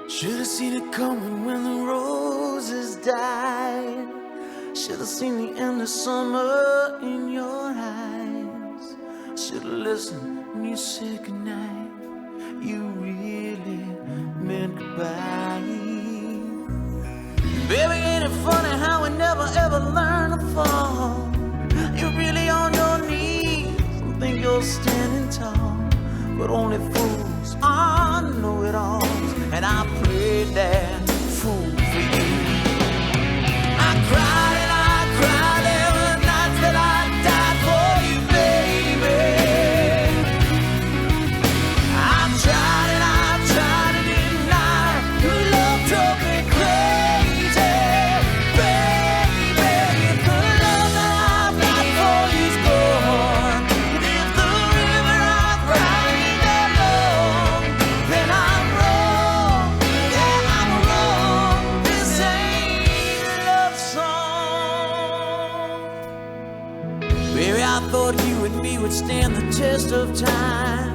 Should've seen it coming when the roses died. Should've seen the end of summer in your eyes. Should've listened when you said goodnight. You really meant goodbye. Baby, ain't it funny how we never ever learn to fall? You're really on your knees and think you're standing tall, but only fools are know-it-alls, and I played that fool for you. I cried and I cried every night that I died for you, baby. I've tried and I've tried to deny your love drove me crazy, baby. If the love that I've got for you's gone, and if the river I've cried ain't that long, then I'm wrong, yeah, I'm wrong. This ain't a love song. Baby, I thought you and me would stand the test of time,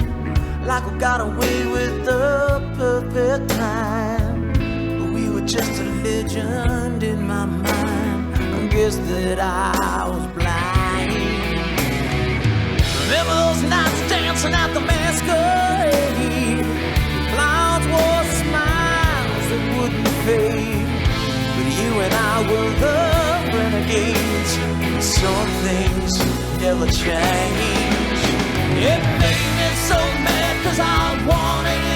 like we got away with the perfect time. But we were just a legend in my mind. I guess that I was blind. Remember those nights dancing at the masquerade? Clowns wore smiles that wouldn't fade, but you and I were the renegades. Some things never change. It made me so mad 'cause I wanted